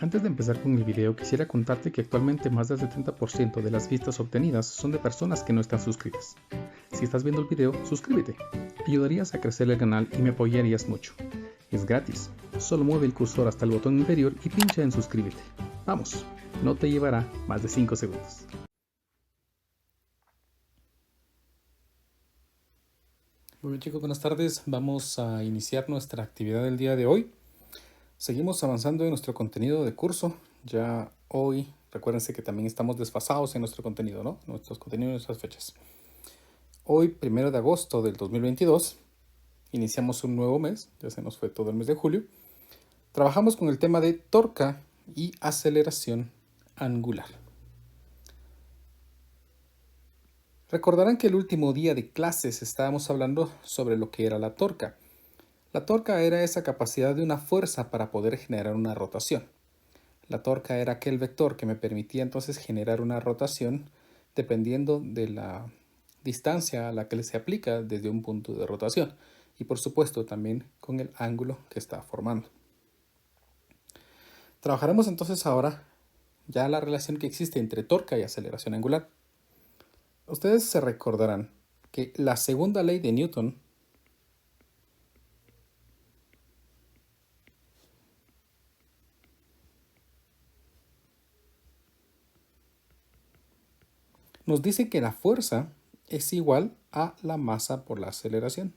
Antes de empezar con el video, quisiera contarte que actualmente más del 70% de las vistas obtenidas son de personas que no están suscritas. Si estás viendo el video, suscríbete. Ayudarías a crecer el canal y me apoyarías mucho. Es gratis. Solo mueve el cursor hasta el botón inferior y pincha en suscríbete. Vamos, no te llevará más de 5 segundos. Muy bien, chicos, buenas tardes. Vamos a iniciar nuestra actividad del día de hoy. Seguimos avanzando en nuestro contenido de curso. Ya hoy, recuérdense que también estamos desfasados en nuestro contenido, ¿no? Nuestros contenidos y nuestras fechas. Hoy, 1 de agosto del 2022, iniciamos un nuevo mes. Ya se nos fue todo el mes de julio. Trabajamos con el tema de torca y aceleración angular. Recordarán que el último día de clases estábamos hablando sobre lo que era la torca. La torca era esa capacidad de una fuerza para poder generar una rotación. La torca era aquel vector que me permitía entonces generar una rotación dependiendo de la distancia a la que se aplica desde un punto de rotación y por supuesto también con el ángulo que está formando. Trabajaremos entonces ahora ya la relación que existe entre torca y aceleración angular. Ustedes se recordarán que la segunda ley de Newton nos dice que la fuerza es igual a la masa por la aceleración.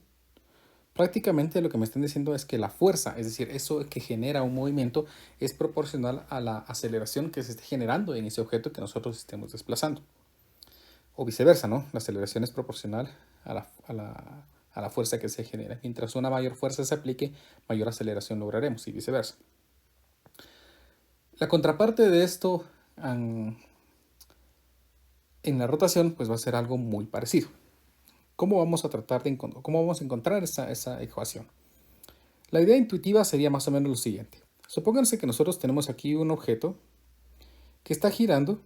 Prácticamente lo que me están diciendo es que la fuerza, es decir, eso que genera un movimiento, es proporcional a la aceleración que se esté generando en ese objeto que nosotros estemos desplazando. O viceversa, ¿no? La aceleración es proporcional a la fuerza que se genera. Mientras una mayor fuerza se aplique, mayor aceleración lograremos y viceversa. La contraparte de esto en la rotación pues va a ser algo muy parecido. ¿Cómo vamos a encontrar esa ecuación? La idea intuitiva sería más o menos lo siguiente. Supónganse que nosotros tenemos aquí un objeto que está girando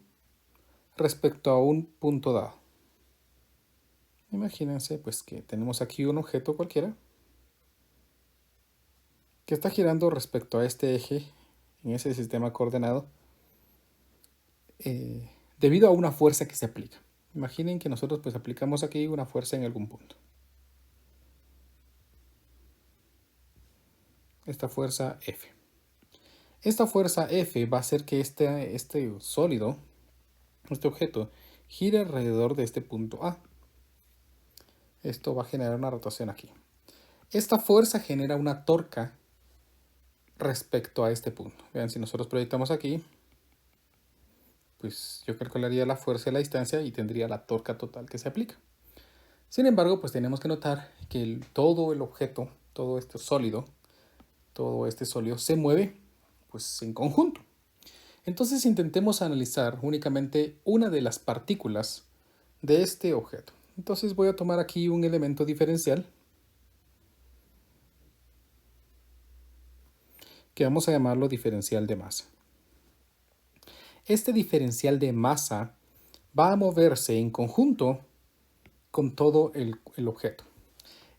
respecto a un punto dado. Imagínense pues que tenemos aquí un objeto cualquiera que está girando respecto a este eje en ese sistema coordenado debido a una fuerza que se aplica. Imaginen que nosotros pues aplicamos aquí una fuerza en algún punto. Esta fuerza F. Esta fuerza F va a hacer que este sólido, este objeto, gire alrededor de este punto A. Esto va a generar una rotación aquí. Esta fuerza genera una torca respecto a este punto. Vean, si nosotros proyectamos aquí, pues yo calcularía la fuerza y la distancia y tendría la torca total que se aplica. Sin embargo, pues tenemos que notar que todo el objeto, todo este sólido se mueve pues en conjunto. Entonces intentemos analizar únicamente una de las partículas de este objeto. Entonces voy a tomar aquí un elemento diferencial que vamos a llamarlo diferencial de masa. Este diferencial de masa va a moverse en conjunto con todo el objeto.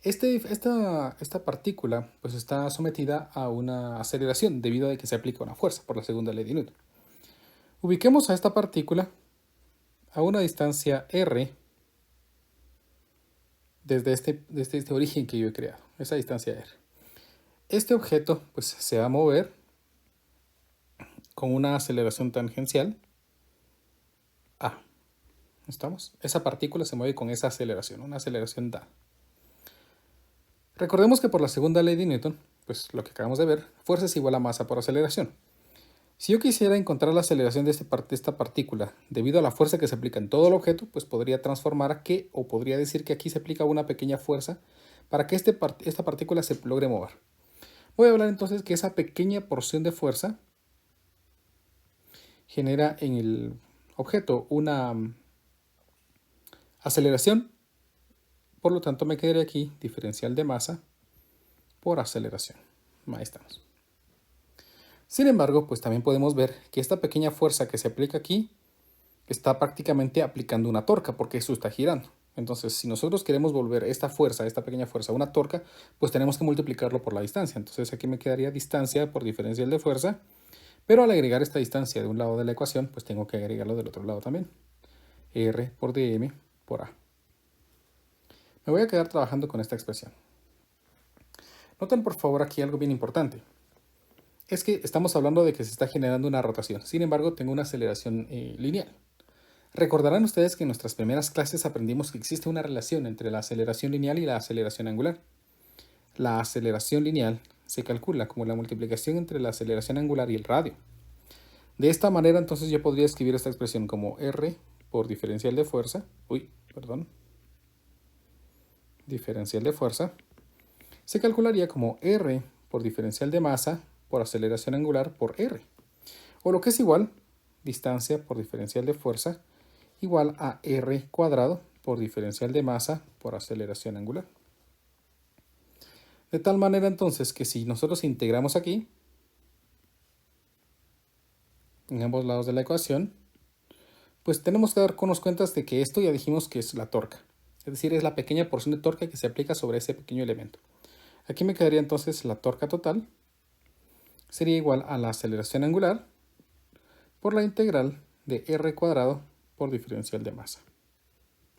Esta partícula pues está sometida a una aceleración debido a que se aplica una fuerza por la segunda ley de Newton. Ubiquemos a esta partícula a una distancia r desde este origen que yo he creado, esa distancia r. Este objeto pues se va a mover con una aceleración tangencial a. ¿Estamos? Esa partícula se mueve con esa aceleración, una aceleración dada. Recordemos que por la segunda ley de Newton, pues lo que acabamos de ver, fuerza es igual a masa por aceleración. Si yo quisiera encontrar la aceleración de esta partícula debido a la fuerza que se aplica en todo el objeto, pues podría transformar a que, o podría decir que aquí se aplica una pequeña fuerza para que esta partícula se logre mover. Voy a hablar entonces que esa pequeña porción de fuerza genera en el objeto una aceleración. Por lo tanto, me quedaría aquí diferencial de masa por aceleración. Ahí estamos. Sin embargo, pues también podemos ver que esta pequeña fuerza que se aplica aquí está prácticamente aplicando una torca porque eso está girando. Entonces, si nosotros queremos volver esta pequeña fuerza, una torca, pues tenemos que multiplicarlo por la distancia. Entonces aquí me quedaría distancia por diferencial de fuerza Pero al agregar esta distancia de un lado de la ecuación, pues tengo que agregarlo del otro lado también. R por dm por A. Me voy a quedar trabajando con esta expresión. Noten por favor aquí algo bien importante. Es que estamos hablando de que se está generando una rotación. Sin embargo, tengo una aceleración lineal. Recordarán ustedes que en nuestras primeras clases aprendimos que existe una relación entre la aceleración lineal y la aceleración angular. La aceleración lineal se calcula como la multiplicación entre la aceleración angular y el radio. De esta manera, entonces, yo podría escribir esta expresión como R por diferencial de fuerza. Diferencial de fuerza. Se calcularía como R por diferencial de masa por aceleración angular por R. O lo que es igual, distancia por diferencial de fuerza igual a R cuadrado por diferencial de masa por aceleración angular. De tal manera entonces que si nosotros integramos aquí, en ambos lados de la ecuación, pues tenemos que darnos cuenta de que esto ya dijimos que es la torca. Es decir, es la pequeña porción de torca que se aplica sobre ese pequeño elemento. Aquí me quedaría entonces la torca total. Sería igual a la aceleración angular por la integral de R cuadrado por diferencial de masa.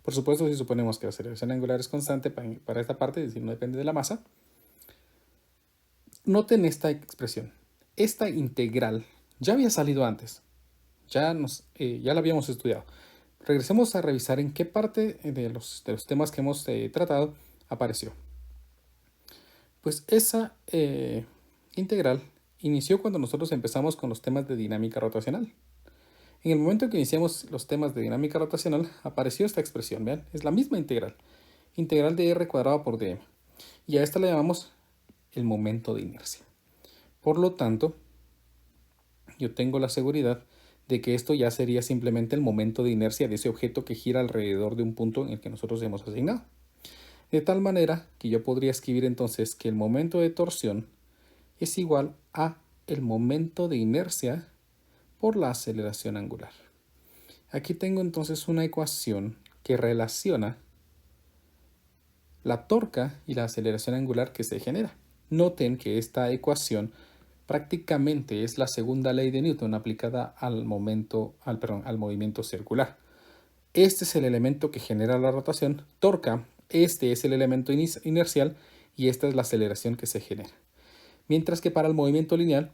Por supuesto, si suponemos que la aceleración angular es constante para esta parte, es decir, no depende de la masa. Noten esta expresión. Esta integral ya había salido antes. Ya la habíamos estudiado. Regresemos a revisar en qué parte de los temas que hemos tratado apareció. Pues esa integral inició cuando nosotros empezamos con los temas de dinámica rotacional. En el momento en que iniciamos los temas de dinámica rotacional, apareció esta expresión, vean, es la misma integral. Integral de R cuadrado por dm. Y a esta le llamamos el momento de inercia. Por lo tanto, yo tengo la seguridad de que esto ya sería simplemente el momento de inercia de ese objeto que gira alrededor de un punto en el que nosotros hemos asignado. De tal manera que yo podría escribir entonces que el momento de torsión es igual a el momento de inercia por la aceleración angular. Aquí tengo entonces una ecuación que relaciona la torca y la aceleración angular que se genera. Noten que esta ecuación prácticamente es la segunda ley de Newton aplicada al movimiento circular. Este es el elemento que genera la rotación, torca, este es el elemento inercial y esta es la aceleración que se genera. Mientras que para el movimiento lineal,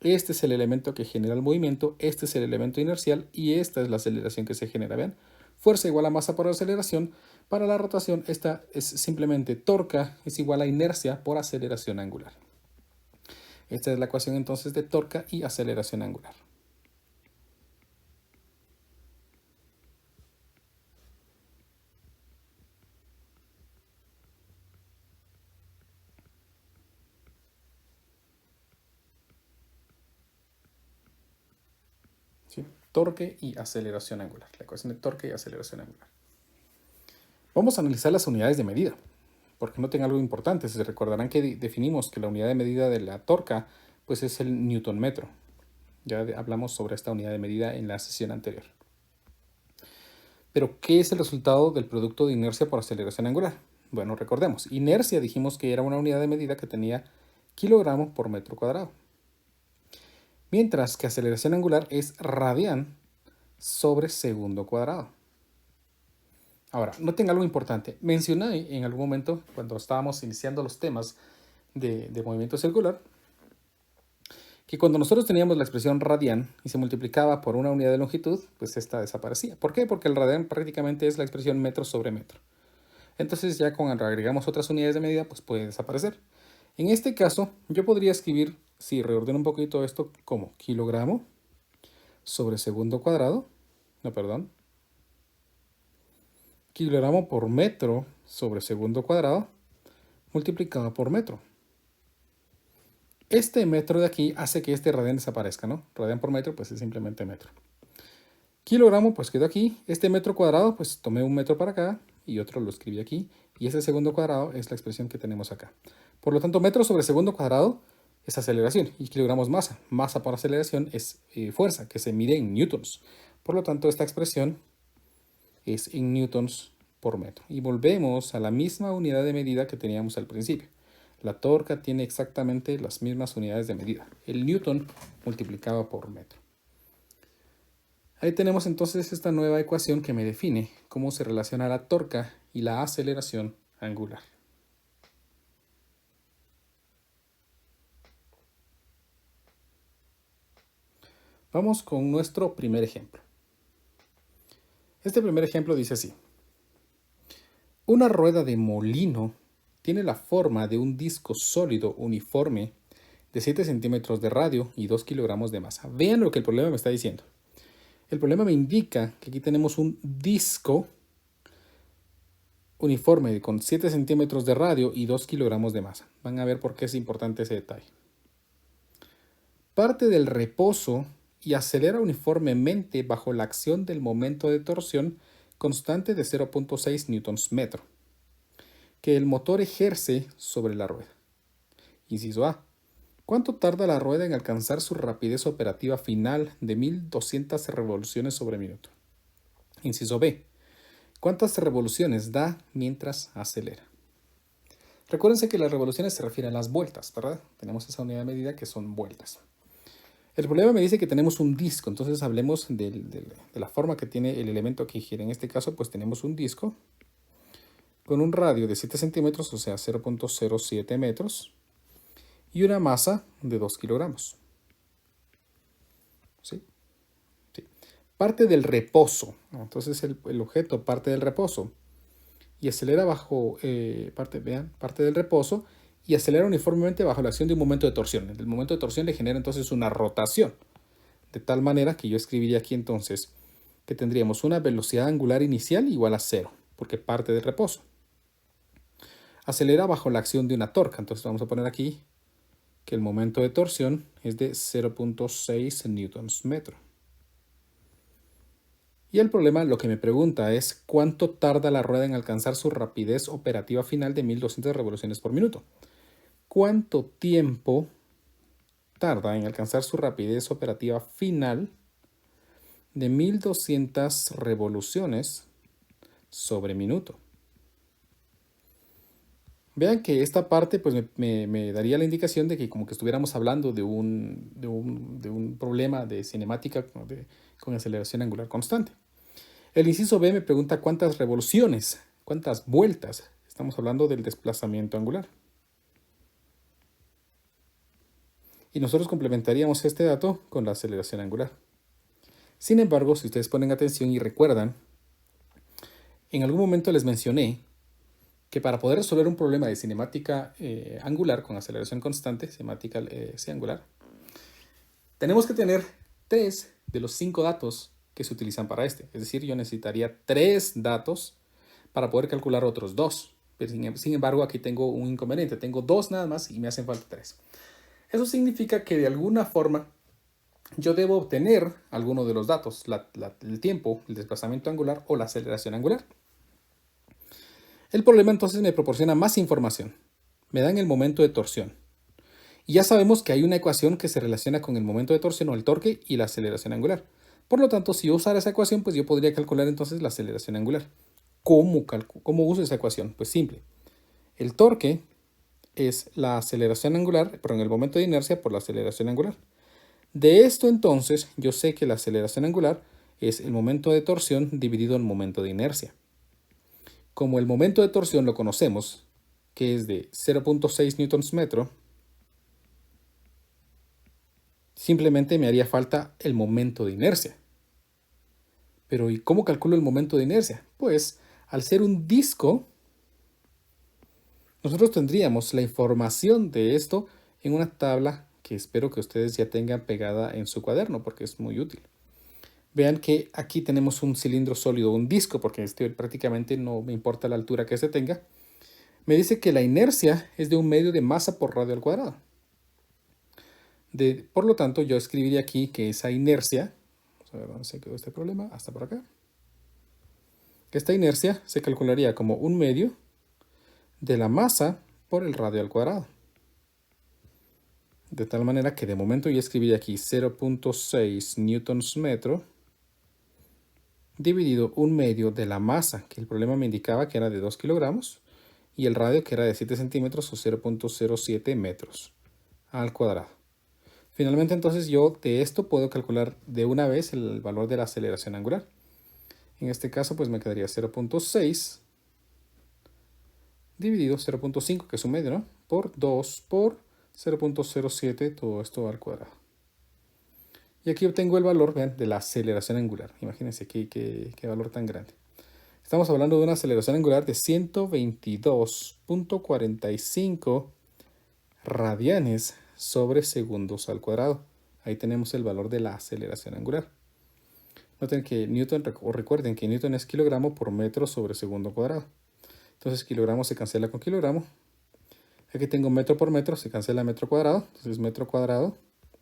este es el elemento que genera el movimiento, este es el elemento inercial y esta es la aceleración que se genera. Vean, fuerza igual a masa por aceleración. Para la rotación, esta es simplemente torca es igual a inercia por aceleración angular. Esta es la ecuación entonces de torca y aceleración angular. ¿Sí? Torque y aceleración angular. La ecuación de torque y aceleración angular. Vamos a analizar las unidades de medida, porque noten algo importante. Se recordarán que definimos que la unidad de medida de la torca pues es el newton metro. Ya hablamos sobre esta unidad de medida en la sesión anterior. Pero, ¿qué es el resultado del producto de inercia por aceleración angular? Bueno, recordemos, inercia dijimos que era una unidad de medida que tenía kilogramo por metro cuadrado. Mientras que aceleración angular es radian sobre segundo cuadrado. Ahora, noten algo importante. Mencioné en algún momento, cuando estábamos iniciando los temas de movimiento circular, que cuando nosotros teníamos la expresión radian y se multiplicaba por una unidad de longitud, pues esta desaparecía. ¿Por qué? Porque el radian prácticamente es la expresión metro sobre metro. Entonces ya cuando agregamos otras unidades de medida, pues puede desaparecer. En este caso, yo podría escribir, si reordeno un poquito esto, como kilogramo sobre segundo cuadrado, kilogramo por metro sobre segundo cuadrado multiplicado por metro. Este metro de aquí hace que este radian desaparezca, ¿no? Radian por metro, pues es simplemente metro. Kilogramo, pues quedó aquí. Este metro cuadrado, pues tomé un metro para acá y otro lo escribí aquí. Y ese segundo cuadrado es la expresión que tenemos acá. Por lo tanto, metro sobre segundo cuadrado es aceleración y kilogramos masa. Masa por aceleración es fuerza, que se mide en newtons. Por lo tanto, esta expresión es en newtons por metro. Y volvemos a la misma unidad de medida que teníamos al principio. La torca tiene exactamente las mismas unidades de medida, el newton multiplicado por metro. Ahí tenemos entonces esta nueva ecuación que me define cómo se relaciona la torca y la aceleración angular. Vamos con nuestro primer ejemplo. Este primer ejemplo dice así. Una rueda de molino tiene la forma de un disco sólido uniforme de 7 centímetros de radio y 2 kilogramos de masa. Vean lo que el problema me está diciendo. El problema me indica que aquí tenemos un disco uniforme con 7 centímetros de radio y 2 kilogramos de masa. Van a ver por qué es importante ese detalle. Parte del reposo y acelera uniformemente bajo la acción del momento de torsión constante de 0.6 newtons metro que el motor ejerce sobre la rueda. Inciso A. ¿Cuánto tarda la rueda en alcanzar su rapidez operativa final de 1200 revoluciones sobre minuto? Inciso B. ¿Cuántas revoluciones da mientras acelera? Recuérdense que las revoluciones se refieren a las vueltas, ¿verdad? Tenemos esa unidad de medida que son vueltas. El problema me dice que tenemos un disco, entonces hablemos de la forma que tiene el elemento que gira. En este caso, pues tenemos un disco con un radio de 7 centímetros, o sea, 0.07 metros, y una masa de 2 kilogramos. ¿Sí? Sí. Parte del reposo. Entonces el objeto parte del reposo y acelera bajo, parte del reposo y acelera uniformemente bajo la acción de un momento de torsión. El momento de torsión le genera entonces una rotación. De tal manera que yo escribiría aquí entonces que tendríamos una velocidad angular inicial igual a 0, porque parte del reposo. Acelera bajo la acción de una torca. Entonces vamos a poner aquí que el momento de torsión es de 0.6 newtons metro. Y el problema lo que me pregunta es cuánto tarda la rueda en alcanzar su rapidez operativa final de 1200 revoluciones por minuto. ¿Cuánto tiempo tarda en alcanzar su rapidez operativa final de 1200 revoluciones sobre minuto? Vean que esta parte pues me daría la indicación de que como que estuviéramos hablando de un problema de cinemática con aceleración angular constante. El inciso B me pregunta cuántas revoluciones, cuántas vueltas. Estamos hablando del desplazamiento angular. Y nosotros complementaríamos este dato con la aceleración angular. Sin embargo, si ustedes ponen atención y recuerdan, en algún momento les mencioné que para poder resolver un problema de cinemática angular con aceleración constante, cinemática angular, tenemos que tener 3 de los 5 datos que se utilizan para este. Es decir, yo necesitaría 3 datos para poder calcular otros 2. Pero sin embargo, aquí tengo un inconveniente. Tengo 2 nada más y me hacen falta 3. Eso significa que de alguna forma yo debo obtener alguno de los datos, el tiempo, el desplazamiento angular o la aceleración angular. El problema entonces me proporciona más información. Me dan el momento de torsión. Y ya sabemos que hay una ecuación que se relaciona con el momento de torsión o el torque y la aceleración angular. Por lo tanto, si yo usara esa ecuación, pues yo podría calcular entonces la aceleración angular. ¿Cómo uso esa ecuación? Pues simple. El torque es la aceleración angular, pero en el momento de inercia por la aceleración angular. De esto entonces, yo sé que la aceleración angular es el momento de torsión dividido en momento de inercia. Como el momento de torsión lo conocemos, que es de 0.6 newtons metro, simplemente me haría falta el momento de inercia. Pero ¿y cómo calculo el momento de inercia? Pues al ser un disco, nosotros tendríamos la información de esto en una tabla que espero que ustedes ya tengan pegada en su cuaderno porque es muy útil. Vean que aquí tenemos un cilindro sólido, un disco, porque prácticamente no me importa la altura que se tenga. Me dice que la inercia es de un medio de masa por radio al cuadrado. Por lo tanto, yo escribiría aquí que esa inercia, vamos a ver dónde se quedó este problema, hasta por acá. Esta inercia se calcularía como un medio de la masa por el radio al cuadrado. De tal manera que de momento yo escribiría aquí 0.6 newtons metro dividido un medio de la masa, que el problema me indicaba que era de 2 kilogramos, y el radio que era de 7 centímetros o 0.07 metros al cuadrado. Finalmente entonces yo de esto puedo calcular de una vez el valor de la aceleración angular. En este caso pues me quedaría 0.6 dividido 0.5, que es un medio, ¿no? Por 2 por 0.07, todo esto al cuadrado. Y aquí obtengo el valor, vean, de la aceleración angular. Imagínense qué valor tan grande. Estamos hablando de una aceleración angular de 122.45 radianes sobre segundos al cuadrado. Ahí tenemos el valor de la aceleración angular. Noten que Newton, o recuerden que Newton es kilogramo por metro sobre segundo cuadrado. Entonces kilogramo se cancela con kilogramo. Aquí tengo metro por metro, se cancela metro cuadrado. Entonces metro cuadrado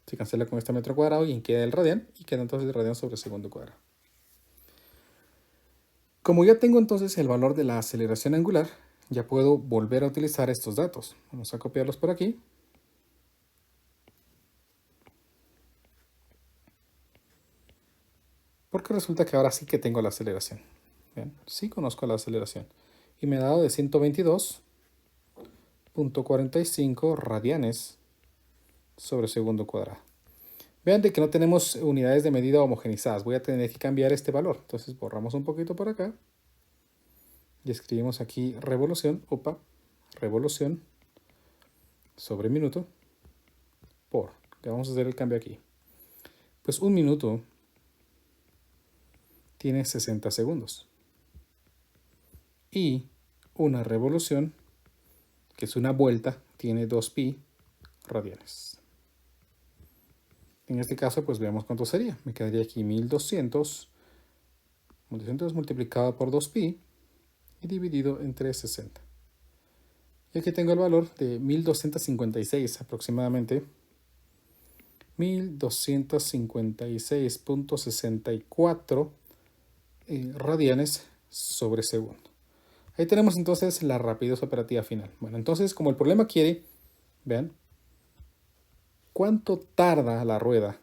se cancela con este metro cuadrado y queda el radian. Y queda entonces el radian sobre segundo cuadrado. Como ya tengo entonces el valor de la aceleración angular, ya puedo volver a utilizar estos datos. Vamos a copiarlos por aquí. Porque resulta que ahora sí que tengo la aceleración. Bien, sí conozco la aceleración. Y me ha dado de 122.45 radianes sobre segundo cuadrado. Vean de que no tenemos unidades de medida homogenizadas. Voy a tener que cambiar este valor. Entonces borramos un poquito por acá. Y escribimos aquí revolución sobre minuto por. ¿Qué vamos a hacer el cambio aquí? Pues un minuto tiene 60 segundos. Y una revolución, que es una vuelta, tiene 2pi radianes. En este caso, pues veamos cuánto sería. Me quedaría aquí 1200 multiplicado por 2pi y dividido entre 60. Y aquí tengo el valor de 1256 aproximadamente. 1256.64 radianes sobre segundo. Ahí tenemos entonces la rapidez operativa final. Bueno, entonces como el problema quiere, vean, ¿cuánto tarda la rueda?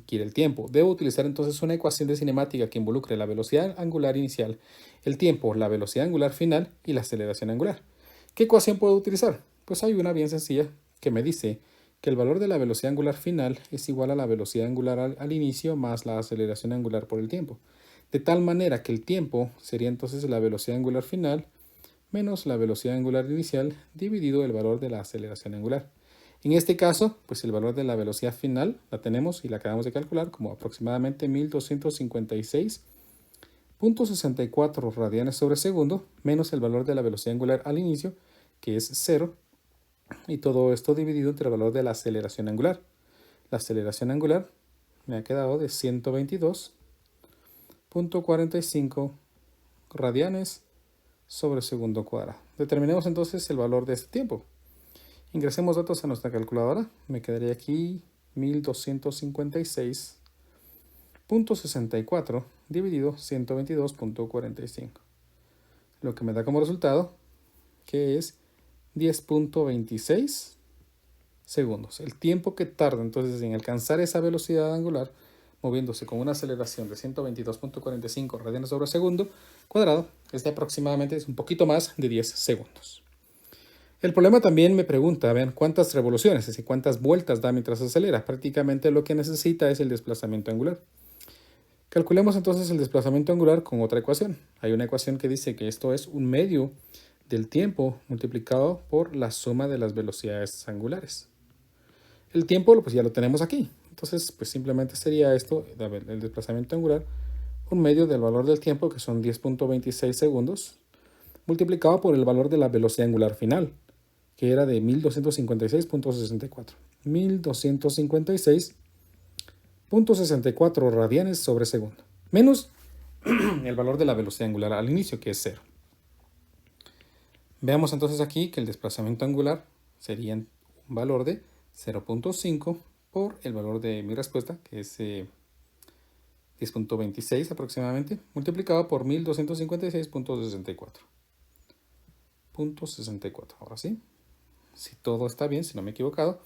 Quiere el tiempo. Debo utilizar entonces una ecuación de cinemática que involucre la velocidad angular inicial, el tiempo, la velocidad angular final y la aceleración angular. ¿Qué ecuación puedo utilizar? Pues hay una bien sencilla que me dice que el valor de la velocidad angular final es igual a la velocidad angular al inicio más la aceleración angular por el tiempo. De tal manera que el tiempo sería entonces la velocidad angular final menos la velocidad angular inicial dividido el valor de la aceleración angular. En este caso, pues el valor de la velocidad final la tenemos y la acabamos de calcular como aproximadamente 1256.64 radianes sobre segundo menos el valor de la velocidad angular al inicio, que es 0, y todo esto dividido entre el valor de la aceleración angular. La aceleración angular me ha quedado de 122.45 radianes sobre segundo cuadrado. Determinemos entonces el valor de este tiempo. Ingresemos datos a nuestra calculadora. Me quedaría aquí 1256.64 dividido 122.45. Lo que me da como resultado que es 10.26 segundos. El tiempo que tarda entonces en alcanzar esa velocidad angular moviéndose con una aceleración de 122.45 radianes sobre segundo cuadrado es de aproximadamente un poquito más de 10 segundos. El problema también me pregunta, vean, cuántas revoluciones, es decir, cuántas vueltas da mientras acelera. Prácticamente lo que necesita es el desplazamiento angular. Calculemos entonces el desplazamiento angular con otra ecuación. Hay una ecuación que dice que esto es un medio del tiempo multiplicado por la suma de las velocidades angulares. El tiempo pues ya lo tenemos aquí. Entonces pues simplemente sería esto, el desplazamiento angular, un medio del valor del tiempo, que son 10.26 segundos, multiplicado por el valor de la velocidad angular final, que era de 1256.64. 1256.64 radianes sobre segundo, menos el valor de la velocidad angular al inicio, que es 0. Veamos entonces aquí que el desplazamiento angular sería un valor de 0.5 por el valor de mi respuesta, que es 10.26 aproximadamente, multiplicado por 1256.64. Ahora sí, si todo está bien, si no me he equivocado,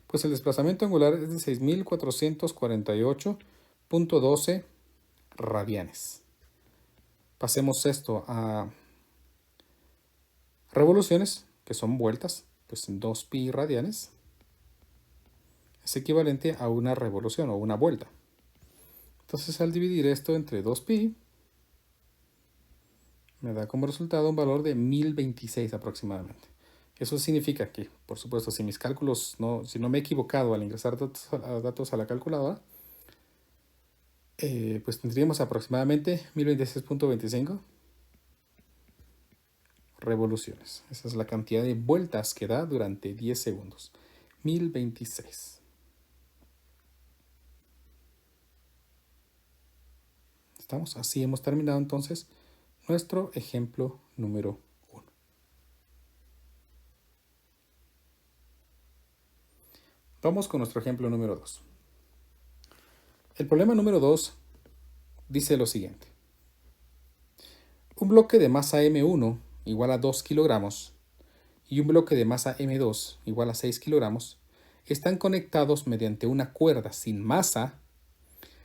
pues el desplazamiento angular es de 6.448.12 radianes. Pasemos esto a revoluciones, que son vueltas, pues 2pi radianes, es equivalente a una revolución o una vuelta. Entonces al dividir esto entre 2pi, me da como resultado un valor de 1026 aproximadamente. Eso significa que, por supuesto, si mis cálculos, si no me he equivocado al ingresar datos a la calculadora, pues tendríamos aproximadamente 1026.25 revoluciones. Esa es la cantidad de vueltas que da durante 10 segundos. 1026. ¿Estamos? Así hemos terminado entonces nuestro ejemplo número 1. Vamos con nuestro ejemplo número 2. El problema número 2 dice lo siguiente. Un bloque de masa M1 igual a 2 kilogramos y un bloque de masa M2 igual a 6 kilogramos están conectados mediante una cuerda sin masa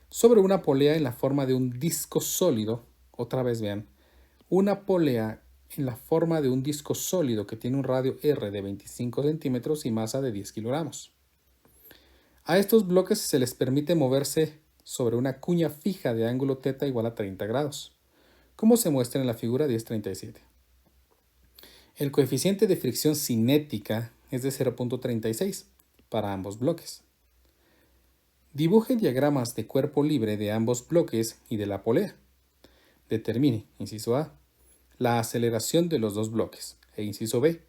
sobre una polea en la forma de un disco sólido. Otra vez vean, una polea en la forma de un disco sólido que tiene un radio R de 25 centímetros y masa de 10 kilogramos. A estos bloques se les permite moverse sobre una cuña fija de ángulo θ igual a 30 grados, como se muestra en la figura 1037. El coeficiente de fricción cinética es de 0.36 para ambos bloques. Dibuje diagramas de cuerpo libre de ambos bloques y de la polea. Determine, inciso A, la aceleración de los dos bloques e inciso B,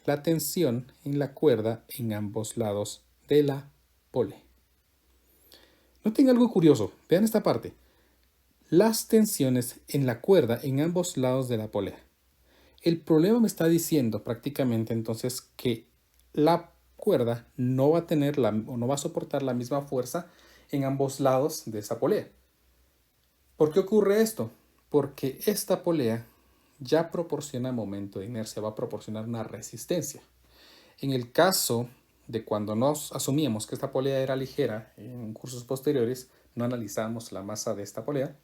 la tensión en la cuerda en ambos lados de la polea. Noten algo curioso, vean esta parte. Las tensiones en la cuerda en ambos lados de la polea. El problema me está diciendo prácticamente entonces que la cuerda no va a tener o no va a soportar la misma fuerza en ambos lados de esa polea. ¿Por qué ocurre esto? Porque esta polea ya proporciona momento de inercia, va a proporcionar una resistencia. En el caso de cuando nos asumíamos que esta polea era ligera en cursos posteriores, no analizamos la masa de esta polea,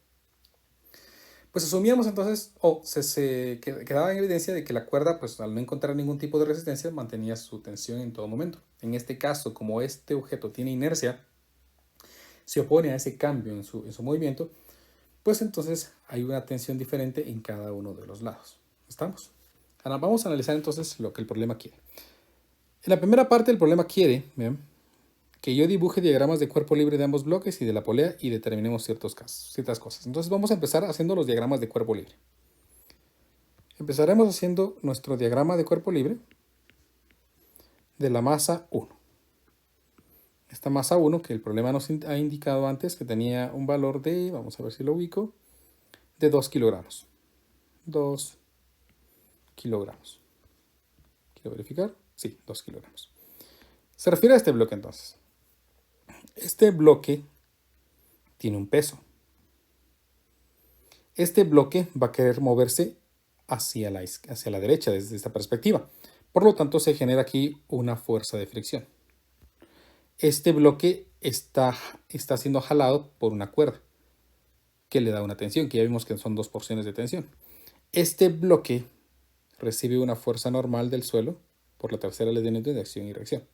pues asumíamos entonces, se quedaba en evidencia de que la cuerda, pues al no encontrar ningún tipo de resistencia, mantenía su tensión en todo momento. En este caso, como este objeto tiene inercia, se opone a ese cambio en su movimiento, pues entonces hay una tensión diferente en cada uno de los lados. ¿Estamos? Ahora vamos a analizar entonces lo que el problema quiere. En la primera parte el problema quiere, vean, que yo dibuje diagramas de cuerpo libre de ambos bloques y de la polea y determinemos ciertas cosas. Entonces vamos a empezar haciendo los diagramas de cuerpo libre. Empezaremos haciendo nuestro diagrama de cuerpo libre de la masa 1. Esta masa 1, que el problema nos ha indicado antes, que tenía un valor de, vamos a ver si lo ubico, de 2 kilogramos. 2 kilogramos. ¿Quiero verificar? Sí, 2 kilogramos. Se refiere a este bloque entonces. Este bloque tiene un peso. Este bloque va a querer moverse hacia la derecha desde esta perspectiva. Por lo tanto, se genera aquí una fuerza de fricción. Este bloque está siendo jalado por una cuerda que le da una tensión, que ya vimos que son 2 porciones de tensión. Este bloque recibe una fuerza normal del suelo por la tercera ley de Newton de acción y reacción.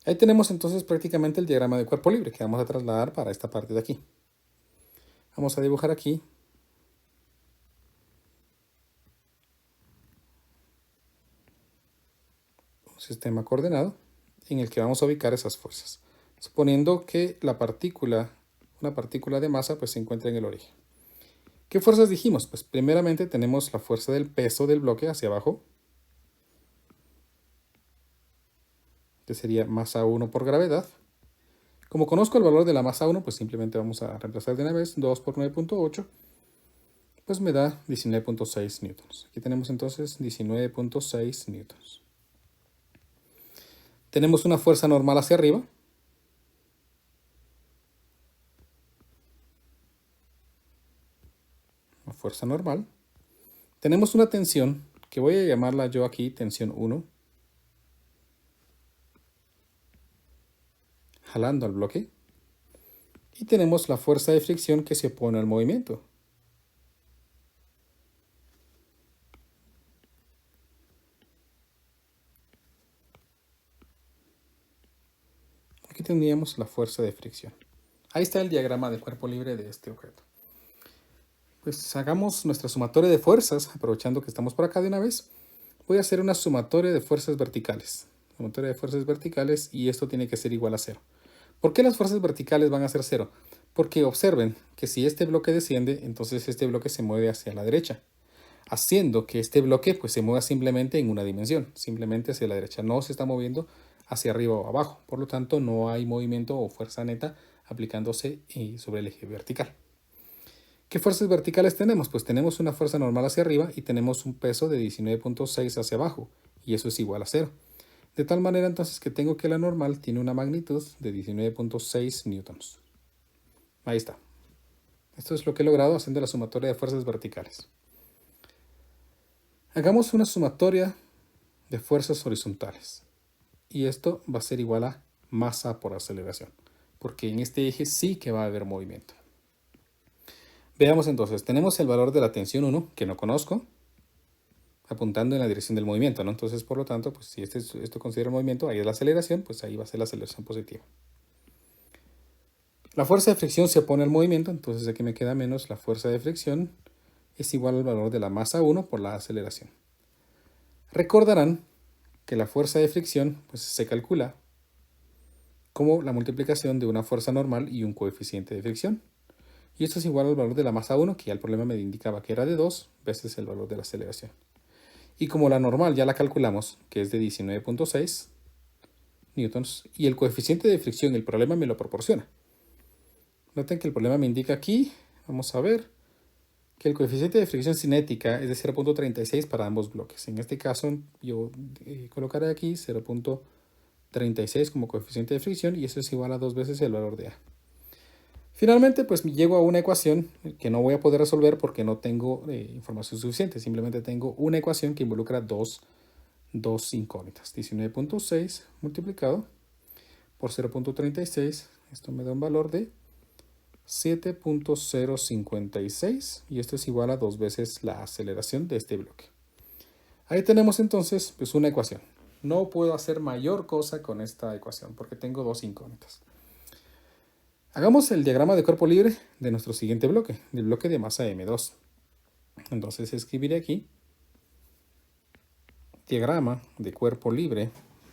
Ahí tenemos entonces prácticamente el diagrama de cuerpo libre que vamos a trasladar para esta parte de aquí. Vamos a dibujar aquí un sistema coordenado en el que vamos a ubicar esas fuerzas, suponiendo que una partícula de masa, pues se encuentra en el origen. ¿Qué fuerzas dijimos? Pues primeramente tenemos la fuerza del peso del bloque hacia abajo, que sería masa 1 por gravedad. Como conozco el valor de la masa 1, pues simplemente vamos a reemplazar de una vez. 2 por 9.8, pues me da 19.6 newtons. Aquí tenemos entonces 19.6 newtons. Tenemos una fuerza normal hacia arriba. Una fuerza normal. Tenemos una tensión, que voy a llamarla yo aquí tensión 1. Jalando al bloque. Y tenemos la fuerza de fricción que se opone al movimiento. y tendríamos la fuerza de fricción. Ahí está el diagrama de cuerpo libre de este objeto. Pues hagamos nuestra sumatoria de fuerzas, aprovechando que estamos por acá de una vez. Voy a hacer una sumatoria de fuerzas verticales. Sumatoria de fuerzas verticales, y esto tiene que ser igual a 0. ¿Por qué las fuerzas verticales van a ser 0? Porque observen que si este bloque desciende, entonces este bloque se mueve hacia la derecha, haciendo que este bloque pues se mueva simplemente en una dimensión, simplemente hacia la derecha. No se está moviendo hacia arriba o abajo. Por lo tanto, no hay movimiento o fuerza neta aplicándose sobre el eje vertical. ¿Qué fuerzas verticales tenemos? Pues tenemos una fuerza normal hacia arriba y tenemos un peso de 19.6 hacia abajo, y eso es igual a 0. De tal manera entonces que tengo que la normal tiene una magnitud de 19.6 newtons. Ahí está. Esto es lo que he logrado haciendo la sumatoria de fuerzas verticales. Hagamos una sumatoria de fuerzas horizontales. Y esto va a ser igual a masa por aceleración, porque en este eje sí que va a haber movimiento. Veamos entonces, tenemos el valor de la tensión 1, que no conozco, apuntando en la dirección del movimiento, ¿no? Entonces, por lo tanto, pues si esto considera el movimiento, ahí es la aceleración, pues ahí va a ser la aceleración positiva. La fuerza de fricción se opone al movimiento, entonces aquí me queda menos la fuerza de fricción es igual al valor de la masa 1 por la aceleración. Recordarán que la fuerza de fricción pues, se calcula como la multiplicación de una fuerza normal y un coeficiente de fricción. Y esto es igual al valor de la masa 1, que ya el problema me indicaba que era de 2 veces el valor de la aceleración. Y como la normal ya la calculamos, que es de 19.6 newtons, y el coeficiente de fricción, el problema me lo proporciona. Noten que el problema me indica aquí, vamos a ver, que el coeficiente de fricción cinética es de 0.36 para ambos bloques. En este caso yo colocaré aquí 0.36 como coeficiente de fricción, y eso es igual a 2 veces el valor de A. Finalmente, pues llego a una ecuación que no voy a poder resolver porque no tengo información suficiente. Simplemente tengo una ecuación que involucra dos incógnitas. 19.6 multiplicado por 0.36. Esto me da un valor de 7.056. Y esto es igual a 2 veces la aceleración de este bloque. Ahí tenemos entonces pues una ecuación. No puedo hacer mayor cosa con esta ecuación porque tengo dos incógnitas. Hagamos el diagrama de cuerpo libre de nuestro siguiente bloque, del bloque de masa M2. Entonces escribiré aquí diagrama de cuerpo libre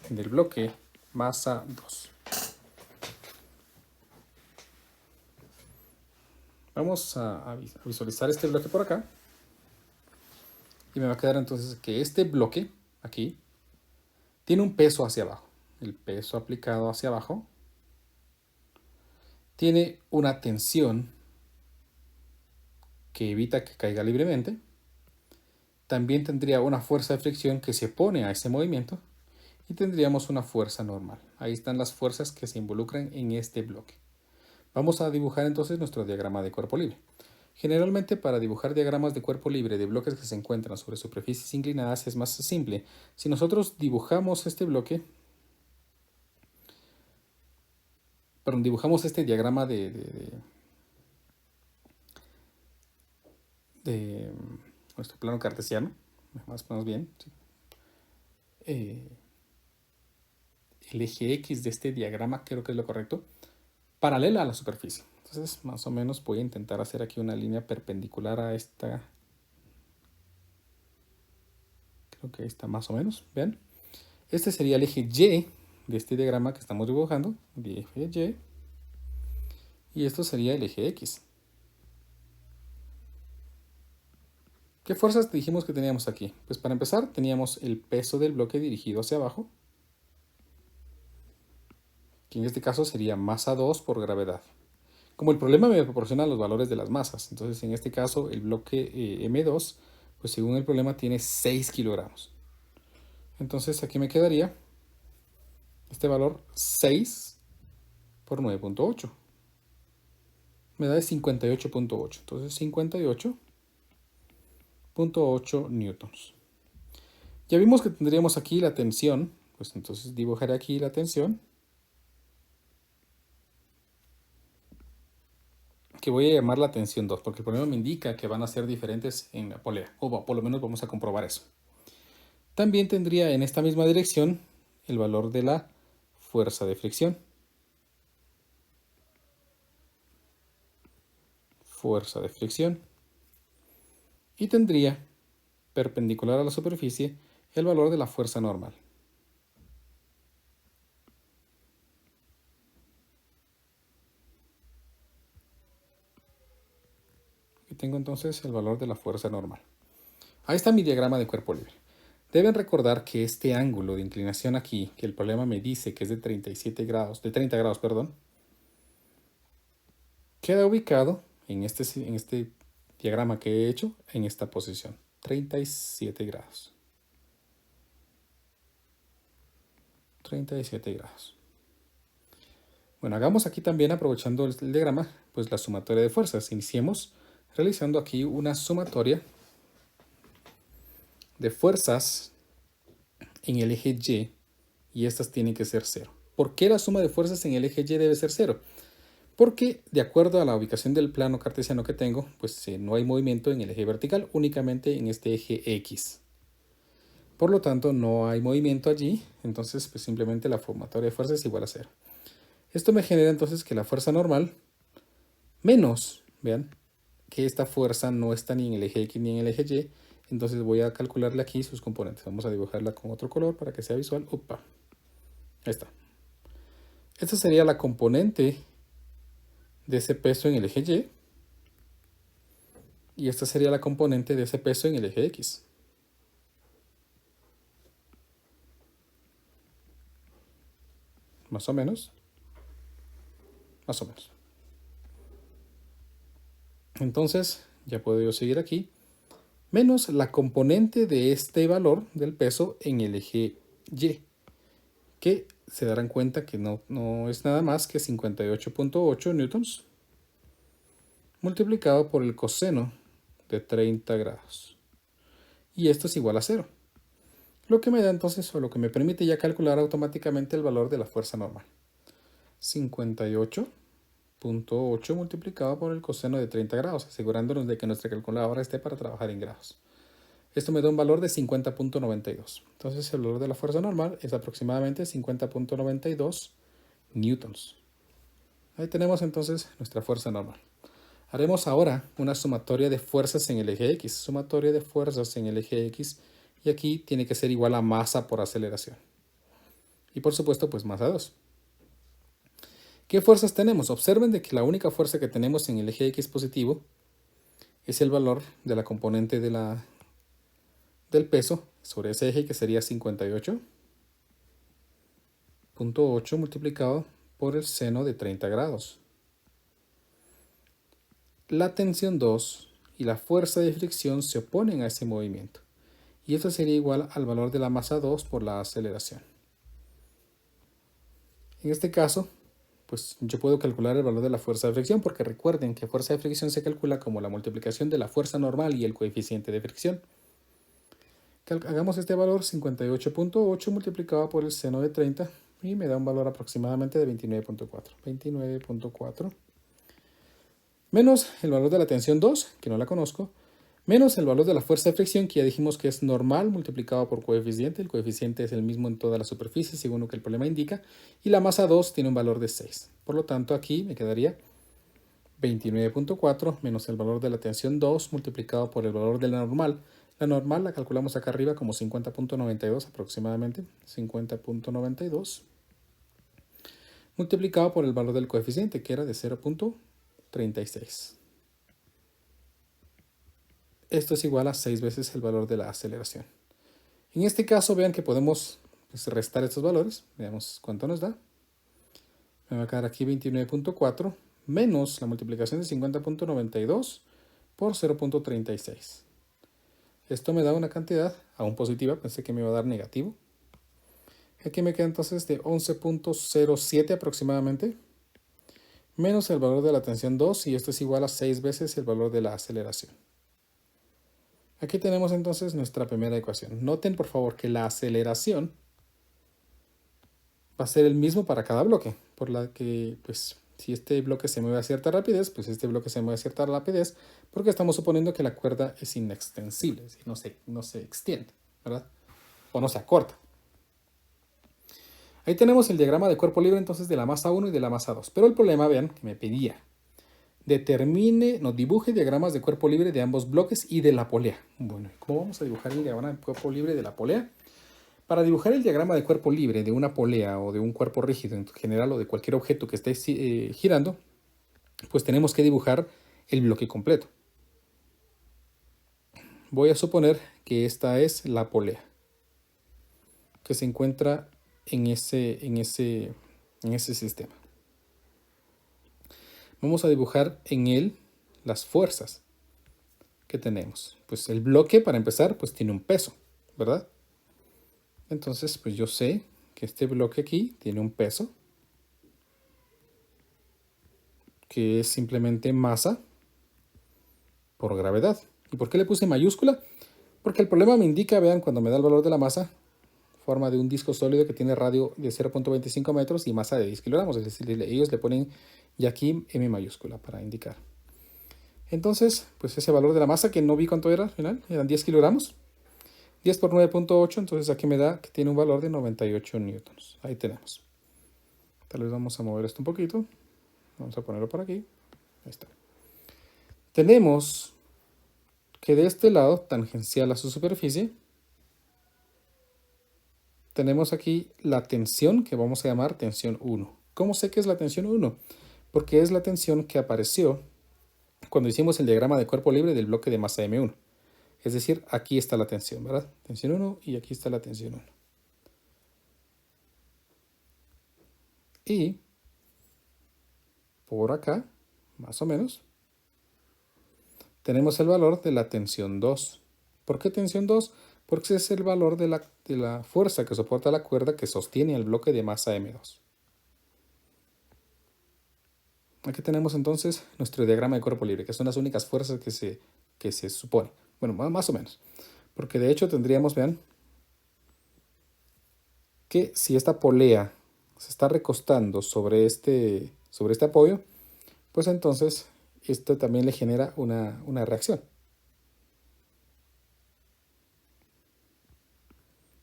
del bloque masa 2. Vamos a visualizar este bloque por acá. Y me va a quedar entonces que este bloque, aquí, tiene un peso hacia abajo. El peso aplicado hacia abajo tiene una tensión que evita que caiga libremente. También tendría una fuerza de fricción que se opone a ese movimiento. Y tendríamos una fuerza normal. Ahí están las fuerzas que se involucran en este bloque. Vamos a dibujar entonces nuestro diagrama de cuerpo libre. Generalmente para dibujar diagramas de cuerpo libre de bloques que se encuentran sobre superficies inclinadas es más simple. Si nosotros dibujamos este bloque, dibujamos este diagrama de nuestro plano cartesiano, más bien, ¿sí? El eje X de este diagrama creo que es lo correcto, paralela a la superficie. Entonces, más o menos voy a intentar hacer aquí una línea perpendicular a esta. Creo que ahí está más o menos, ¿vean? Este sería el eje Y de este diagrama que estamos dibujando, el eje Y. Y esto sería el eje X. ¿Qué fuerzas dijimos que teníamos aquí? Pues para empezar teníamos el peso del bloque dirigido hacia abajo, que en este caso sería masa 2 por gravedad. Como el problema me proporciona los valores de las masas, entonces en este caso el bloque M2, pues según el problema tiene 6 kilogramos. Entonces aquí me quedaría este valor 6 por 9.8. Me da 58.8. Entonces 58.8 newtons. Ya vimos que tendríamos aquí la tensión, pues entonces dibujaré aquí la tensión, que voy a llamar la tensión 2, porque el problema me indica que van a ser diferentes en la polea, o por lo menos vamos a comprobar eso. También tendría en esta misma dirección el valor de la fuerza de fricción. fuerza de fricción. Y tendría perpendicular a la superficie el valor de la fuerza normal. Aquí tengo entonces el valor de la fuerza normal. Ahí está mi diagrama de cuerpo libre. Deben recordar que este ángulo de inclinación aquí, que el problema me dice que es de 30 grados, perdón, queda ubicado en este diagrama que he hecho en esta posición, 37 grados. 37 grados. Bueno, hagamos aquí también, aprovechando el diagrama, pues la sumatoria de fuerzas. Iniciemos realizando aquí una sumatoria de fuerzas en el eje Y estas tienen que ser 0. ¿Por qué la suma de fuerzas en el eje Y debe ser 0? Porque de acuerdo a la ubicación del plano cartesiano que tengo, pues no hay movimiento en el eje vertical, únicamente en este eje X. Por lo tanto, no hay movimiento allí, entonces pues simplemente la sumatoria de fuerzas es igual a 0. Esto me genera entonces que la fuerza normal menos, vean, que esta fuerza no está ni en el eje X ni en el eje Y, entonces voy a calcularle aquí sus componentes. Vamos a dibujarla con otro color para que sea visual. Upa. Ahí está. Esta sería la componente de ese peso en el eje Y. Y esta sería la componente de ese peso en el eje X. Más o menos. Más o menos. Entonces, ya puedo yo seguir aquí. Menos la componente de este valor del peso en el eje Y, que se darán cuenta que no es nada más que 58.8 newtons multiplicado por el coseno de 30 grados. Y esto es igual a 0. Lo que me da entonces, o lo que me permite ya calcular automáticamente el valor de la fuerza normal. 58.8 multiplicado por el coseno de 30 grados, asegurándonos de que nuestra calculadora esté para trabajar en grados. Esto me da un valor de 50.92. Entonces el valor de la fuerza normal es aproximadamente 50.92 newtons. Ahí tenemos entonces nuestra fuerza normal. Haremos ahora una sumatoria de fuerzas en el eje X. Sumatoria de fuerzas en el eje X. Y aquí tiene que ser igual a masa por aceleración. Y por supuesto, pues masa 2. ¿Qué fuerzas tenemos? Observen de que la única fuerza que tenemos en el eje X positivo es el valor de la componente del peso sobre ese eje, que sería 58.8 multiplicado por el seno de 30 grados. La tensión 2 y la fuerza de fricción se oponen a ese movimiento. Y esto sería igual al valor de la masa 2 por la aceleración. En este caso, pues yo puedo calcular el valor de la fuerza de fricción, porque recuerden que fuerza de fricción se calcula como la multiplicación de la fuerza normal y el coeficiente de fricción. Hagamos este valor, 58.8 multiplicado por el seno de 30, y me da un valor aproximadamente de 29.4. 29.4 menos el valor de la tensión 2, que no la conozco, menos el valor de la fuerza de fricción, que ya dijimos que es normal multiplicado por coeficiente. El coeficiente es el mismo en toda la superficie, según lo que el problema indica. Y la masa 2 tiene un valor de 6. Por lo tanto, aquí me quedaría 29.4 menos el valor de la tensión 2 multiplicado por el valor de la normal. La normal la calculamos acá arriba como 50.92 aproximadamente. 50.92 multiplicado por el valor del coeficiente, que era de 0.36. Esto es igual a 6 veces el valor de la aceleración. En este caso, vean que podemos restar estos valores. Veamos cuánto nos da. Me va a quedar aquí 29.4 menos la multiplicación de 50.92 por 0.36. Esto me da una cantidad aún positiva, pensé que me iba a dar negativo. Aquí me queda entonces de 11.07 aproximadamente, menos el valor de la tensión 2, y esto es igual a 6 veces el valor de la aceleración. Aquí tenemos entonces nuestra primera ecuación. Noten por favor que la aceleración va a ser el mismo para cada bloque, por la que pues si este bloque se mueve a cierta rapidez, pues este bloque se mueve a cierta rapidez, porque estamos suponiendo que la cuerda es inextensible, es decir, no se extiende, ¿verdad? O no se acorta. Ahí tenemos el diagrama de cuerpo libre entonces de la masa 1 y de la masa 2. Pero el problema, vean, que me pedía nos dibuje diagramas de cuerpo libre de ambos bloques y de la polea. Bueno, ¿cómo vamos a dibujar el diagrama de cuerpo libre de la polea? Para dibujar el diagrama de cuerpo libre de una polea o de un cuerpo rígido en general o de cualquier objeto que esté girando, pues tenemos que dibujar el bloque completo. Voy a suponer que esta es la polea que se encuentra en ese sistema. Vamos a dibujar en él las fuerzas que tenemos. Pues el bloque, para empezar, pues tiene un peso, ¿verdad? Entonces, pues yo sé que este bloque aquí tiene un peso, que es simplemente masa por gravedad. ¿Y por qué le puse mayúscula? Porque el problema me indica, vean, cuando me da el valor de la masa, forma de un disco sólido que tiene radio de 0.25 metros y masa de 10 kilogramos. Es decir, ellos le ponen ya aquí M mayúscula para indicar. Entonces, pues ese valor de la masa, que no vi cuánto era al final, eran 10 kilogramos. 10 por 9.8, entonces aquí me da que tiene un valor de 98 newtons. Ahí tenemos. Tal vez vamos a mover esto un poquito. Vamos a ponerlo por aquí. Ahí está. Tenemos que de este lado, tangencial a su superficie, tenemos aquí la tensión que vamos a llamar tensión 1. ¿Cómo sé que es la tensión 1? Porque es la tensión que apareció cuando hicimos el diagrama de cuerpo libre del bloque de masa M1. Es decir, aquí está la tensión, ¿verdad? Tensión 1 y aquí está la tensión 1. Y por acá, más o menos, tenemos el valor de la tensión 2. ¿Por qué tensión 2? Porque ese es el valor de la fuerza que soporta la cuerda que sostiene el bloque de masa M2. Aquí tenemos entonces nuestro diagrama de cuerpo libre, que son las únicas fuerzas que se supone. Bueno, más o menos. Porque de hecho tendríamos, vean, que si esta polea se está recostando sobre este apoyo, pues entonces esto también le genera una reacción.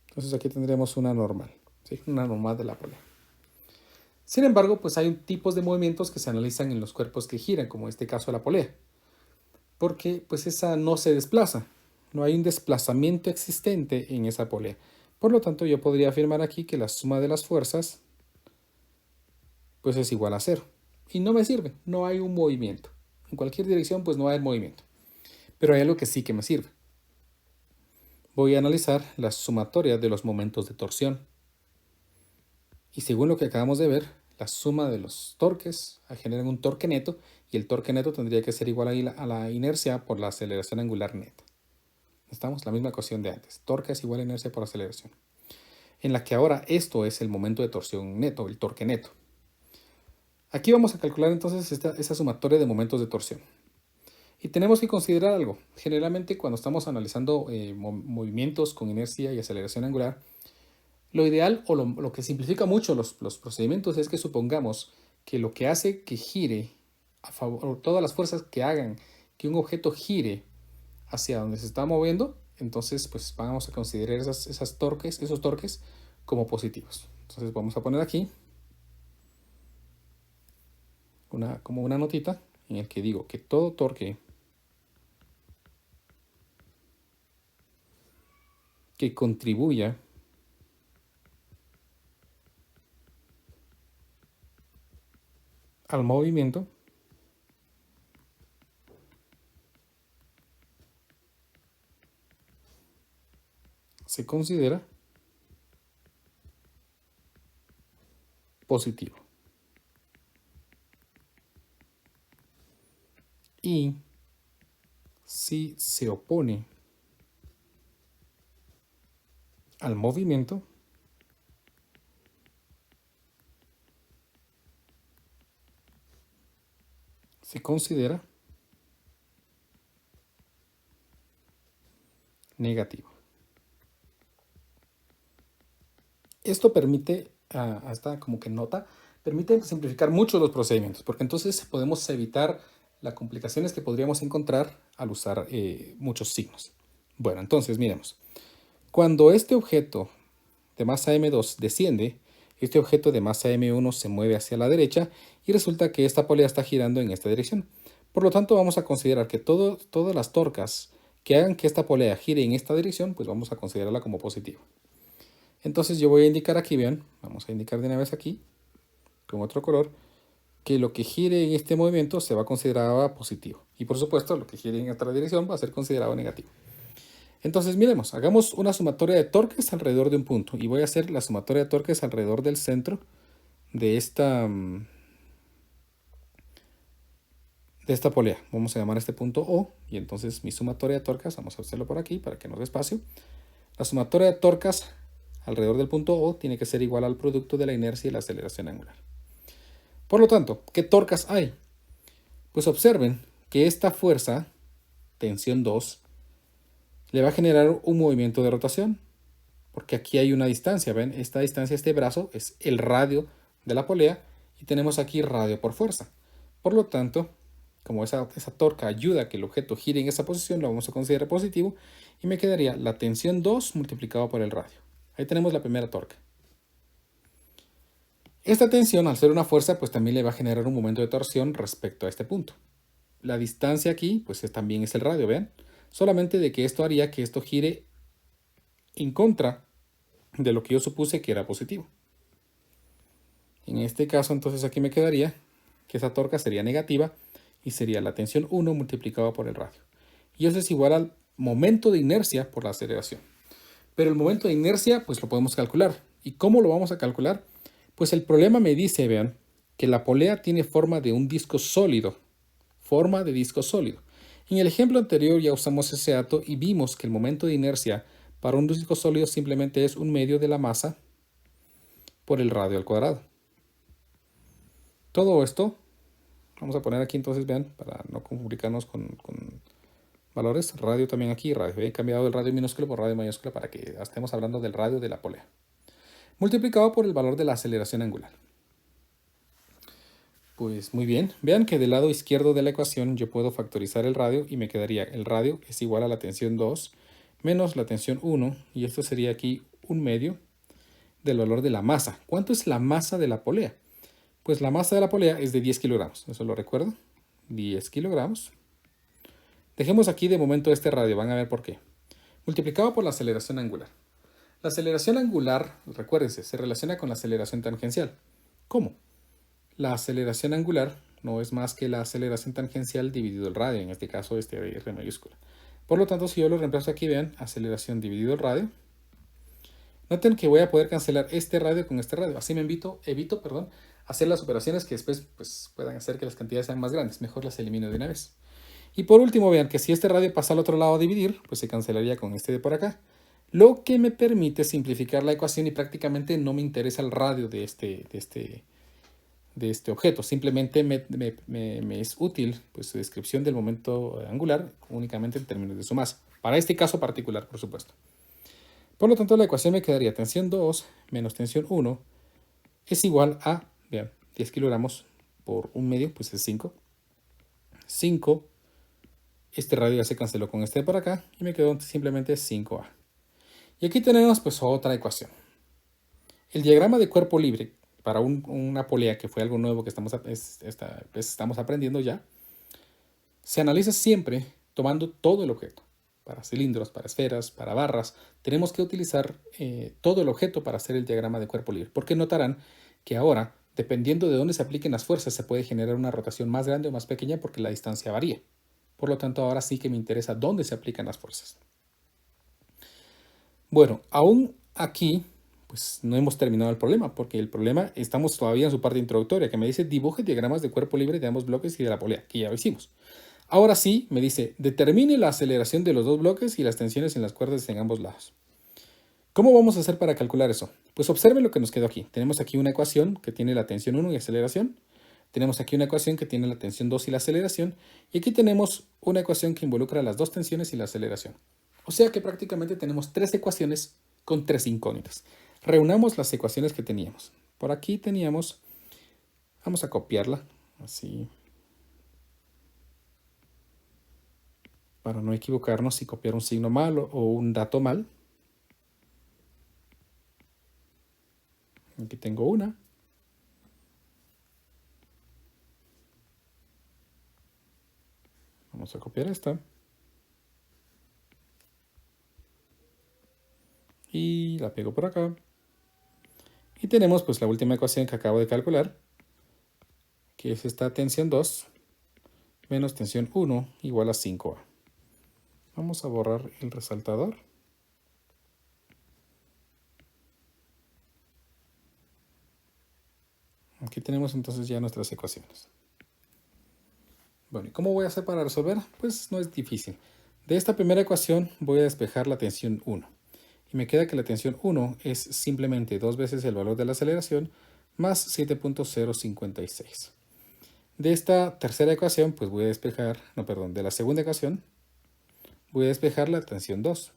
Entonces aquí tendríamos una normal, ¿sí? Una normal de la polea. Sin embargo, pues hay tipos de movimientos que se analizan en los cuerpos que giran, como en este caso la polea, porque pues esa no se desplaza, no hay un desplazamiento existente en esa polea. Por lo tanto, yo podría afirmar aquí que la suma de las fuerzas pues es igual a 0. Y no me sirve, no hay un movimiento. En cualquier dirección pues no hay movimiento. Pero hay algo que sí que me sirve. Voy a analizar la sumatoria de los momentos de torsión. Y según lo que acabamos de ver, la suma de los torques generan un torque neto, y el torque neto tendría que ser igual a la inercia por la aceleración angular neta. Estamos la misma ecuación de antes. Torque es igual a inercia por aceleración. En la que ahora esto es el momento de torsión neto, el torque neto. Aquí vamos a calcular entonces esa sumatoria de momentos de torsión. Y tenemos que considerar algo. Generalmente cuando estamos analizando movimientos con inercia y aceleración angular, lo ideal o lo que simplifica mucho los procedimientos es que supongamos que lo que hace que gire a favor, o todas las fuerzas que hagan que un objeto gire hacia donde se está moviendo, entonces pues vamos a considerar esos torques como positivos. Entonces vamos a poner aquí como una notita en el que digo que todo torque que contribuya al movimiento se considera positivo. Y si se opone al movimiento, se considera negativo. Esto permite, hasta como que nota, permite simplificar mucho los procedimientos, porque entonces podemos evitar las complicaciones que podríamos encontrar al usar muchos signos. Bueno, entonces miremos. Cuando este objeto de masa M2 desciende, este objeto de masa M1 se mueve hacia la derecha y resulta que esta polea está girando en esta dirección. Por lo tanto, vamos a considerar que todas las torcas que hagan que esta polea gire en esta dirección, pues vamos a considerarla como positiva. Entonces yo voy a indicar aquí, vean, vamos a indicar de una vez aquí, con otro color, que lo que gire en este movimiento se va a considerar positivo. Y por supuesto, lo que gire en otra dirección va a ser considerado negativo. Entonces, miremos, hagamos una sumatoria de torques alrededor de un punto. Y voy a hacer la sumatoria de torques alrededor del centro de esta polea. Vamos a llamar este punto O. Y entonces mi sumatoria de torcas, vamos a hacerlo por aquí para que nos dé espacio. La sumatoria de torcas alrededor del punto O tiene que ser igual al producto de la inercia y la aceleración angular. Por lo tanto, ¿qué torcas hay? Pues observen que esta fuerza, tensión 2, le va a generar un movimiento de rotación. Porque aquí hay una distancia, ¿ven? Esta distancia, este brazo, es el radio de la polea y tenemos aquí radio por fuerza. Por lo tanto, como esa torca ayuda a que el objeto gire en esa posición, lo vamos a considerar positivo y me quedaría la tensión 2 multiplicado por el radio. Ahí tenemos la primera torca. Esta tensión, al ser una fuerza, pues también le va a generar un momento de torsión respecto a este punto. La distancia aquí, pues también es el radio, ¿ven? Solamente de que esto haría que esto gire en contra de lo que yo supuse que era positivo. En este caso, entonces aquí me quedaría que esa torca sería negativa y sería la tensión 1 multiplicado por el radio. Y eso es igual al momento de inercia por la aceleración. Pero el momento de inercia, pues lo podemos calcular. ¿Y cómo lo vamos a calcular? Pues el problema me dice, vean, que la polea tiene forma de un disco sólido. Forma de disco sólido. En el ejemplo anterior ya usamos ese dato y vimos que el momento de inercia para un disco sólido simplemente es un medio de la masa por el radio al cuadrado. Todo esto, vamos a poner aquí entonces, vean, para no complicarnos con valores, radio también aquí, radio. He cambiado el radio minúsculo por radio mayúscula para que estemos hablando del radio de la polea. Multiplicado por el valor de la aceleración angular. Pues muy bien, vean que del lado izquierdo de la ecuación yo puedo factorizar el radio y me quedaría el radio es igual a la tensión 2 menos la tensión 1 y esto sería aquí un medio del valor de la masa. ¿Cuánto es la masa de la polea? Pues la masa de la polea es de 10 kilogramos, eso lo recuerdo, 10 kilogramos. Dejemos aquí de momento este radio, van a ver por qué. Multiplicado por la aceleración angular. La aceleración angular, recuérdense, se relaciona con la aceleración tangencial. ¿Cómo? La aceleración angular no es más que la aceleración tangencial dividido el radio, en este caso este R mayúscula. Por lo tanto, si yo lo reemplazo aquí, vean, aceleración dividido el radio. Noten que voy a poder cancelar este radio con este radio. Así me evito, hacer las operaciones que después pues, puedan hacer que las cantidades sean más grandes. Mejor las elimino de una vez. Y por último, vean que si este radio pasa al otro lado a dividir, pues se cancelaría con este de por acá. Lo que me permite simplificar la ecuación y prácticamente no me interesa el radio de este objeto. Simplemente me es útil pues, su descripción del momento angular únicamente en términos de su masa. Para este caso particular, por supuesto. Por lo tanto, la ecuación me quedaría tensión 2 menos tensión 1 es igual a, vean, 10 kilogramos por un medio, pues es 5. 5, este radio ya se canceló con este de por acá y me quedó simplemente 5A. Y aquí tenemos pues otra ecuación. El diagrama de cuerpo libre para una polea, que fue algo nuevo que estamos aprendiendo ya, se analiza siempre tomando todo el objeto. Para cilindros, para esferas, para barras, tenemos que utilizar todo el objeto para hacer el diagrama de cuerpo libre. Porque notarán que ahora, dependiendo de dónde se apliquen las fuerzas, se puede generar una rotación más grande o más pequeña porque la distancia varía. Por lo tanto, ahora sí que me interesa dónde se aplican las fuerzas. Bueno, aún aquí, pues no hemos terminado el problema, porque el problema estamos todavía en su parte introductoria, que me dice dibuje diagramas de cuerpo libre de ambos bloques y de la polea, que ya lo hicimos. Ahora sí, me dice, determine la aceleración de los dos bloques y las tensiones en las cuerdas en ambos lados. ¿Cómo vamos a hacer para calcular eso? Pues observen lo que nos quedó aquí. Tenemos aquí una ecuación que tiene la tensión 1 y aceleración. Tenemos aquí una ecuación que tiene la tensión 2 y la aceleración. Y aquí tenemos una ecuación que involucra las dos tensiones y la aceleración. O sea que prácticamente tenemos 3 ecuaciones con 3 incógnitas. Reunamos las ecuaciones que teníamos. Por aquí teníamos, vamos a copiarla, así, para no equivocarnos y copiar un signo mal o un dato mal. Aquí tengo una. Vamos a copiar esta. Y la pego por acá. Y tenemos pues la última ecuación que acabo de calcular, que es esta tensión 2 menos tensión 1 igual a 5A. Vamos a borrar el resaltador. Aquí tenemos entonces ya nuestras ecuaciones. Bueno, ¿y cómo voy a hacer para resolver? Pues no es difícil. De esta primera ecuación voy a despejar la tensión 1. Y me queda que la tensión 1 es simplemente 2 veces el valor de la aceleración más 7.056. De esta tercera ecuación, pues voy a despejar, de la segunda ecuación, voy a despejar la tensión 2.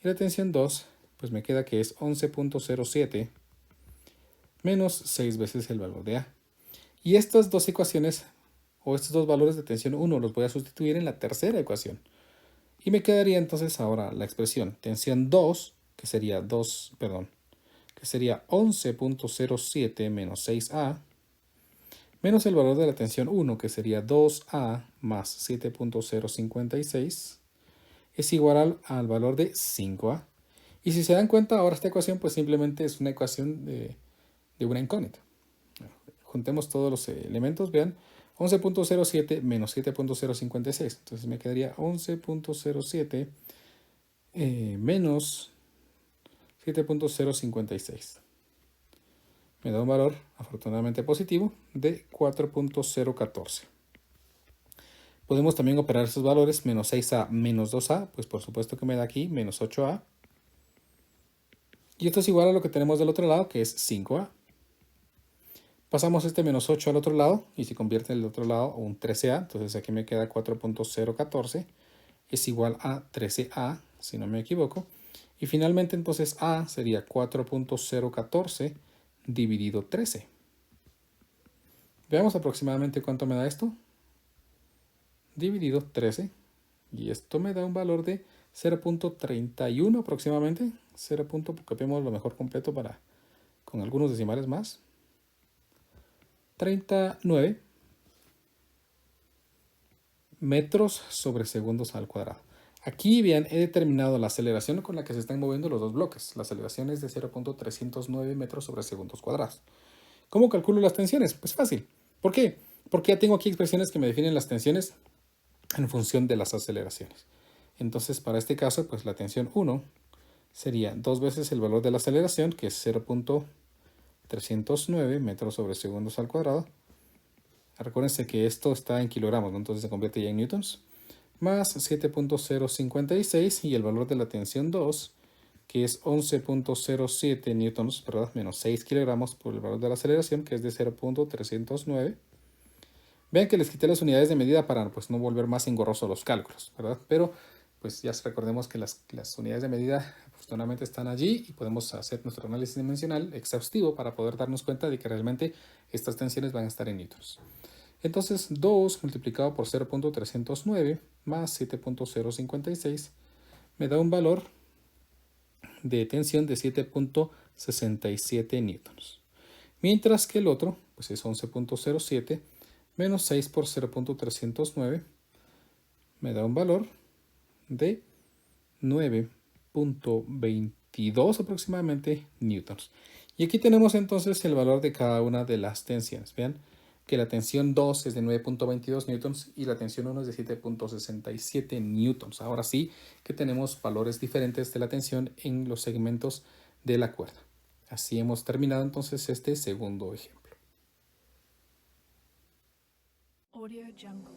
Y la tensión 2, pues me queda que es 11.07 menos 6 veces el valor de A. Y estas dos ecuaciones, o estos dos valores de tensión 1, los voy a sustituir en la tercera ecuación. Y me quedaría entonces ahora la expresión tensión 2, que sería 11.07 menos 6A, menos el valor de la tensión 1, que sería 2A más 7.056, es igual al valor de 5A. Y si se dan cuenta, ahora esta ecuación pues simplemente es una ecuación de una incógnita. Juntemos todos los elementos, vean, 11.07 menos 7.056. Entonces me quedaría 11.07 menos 7.056. Me da un valor afortunadamente positivo de 4.014. Podemos también operar esos valores, menos 6A menos 2A, pues por supuesto que me da aquí menos 8A. Y esto es igual a lo que tenemos del otro lado, que es 5A. Pasamos este menos 8 al otro lado y se convierte en el otro lado un 13A. Entonces aquí me queda 4.014. Es igual a 13A, si no me equivoco. Y finalmente entonces A sería 4.014 dividido 13. Veamos aproximadamente cuánto me da esto. Dividido 13. Y esto me da un valor de 0.31 aproximadamente. Copiemos lo mejor completo con algunos decimales más. 39 metros sobre segundos al cuadrado. Aquí bien, he determinado la aceleración con la que se están moviendo los dos bloques. La aceleración es de 0.309 metros sobre segundos cuadrados. ¿Cómo calculo las tensiones? Pues fácil. ¿Por qué? Porque ya tengo aquí expresiones que me definen las tensiones en función de las aceleraciones. Entonces, para este caso, pues la tensión 1 sería 2 veces el valor de la aceleración, que es 0.309 metros sobre segundos al cuadrado. Recuérdense que esto está en kilogramos, ¿no? Entonces se convierte ya en newtons. Más 7.056 y el valor de la tensión 2, que es 11.07 newtons, ¿verdad? Menos 6 kilogramos por el valor de la aceleración, que es de 0.309. Vean que les quité las unidades de medida para pues, no volver más engorrosos los cálculos, ¿verdad? Pero pues ya recordemos que las unidades de medida afortunadamente están allí y podemos hacer nuestro análisis dimensional exhaustivo para poder darnos cuenta de que realmente estas tensiones van a estar en newtons. Entonces 2 multiplicado por 0.309 más 7.056 me da un valor de tensión de 7.67 newtons. Mientras que el otro pues es 11.07 menos 6 por 0.309 me da un valor de 9.22 aproximadamente newtons. Y aquí tenemos entonces el valor de cada una de las tensiones. Vean que la tensión 2 es de 9.22 newtons y la tensión 1 es de 7.67 newtons. Ahora sí que tenemos valores diferentes de la tensión en los segmentos de la cuerda. Así hemos terminado entonces este segundo ejemplo. Audio Jungle.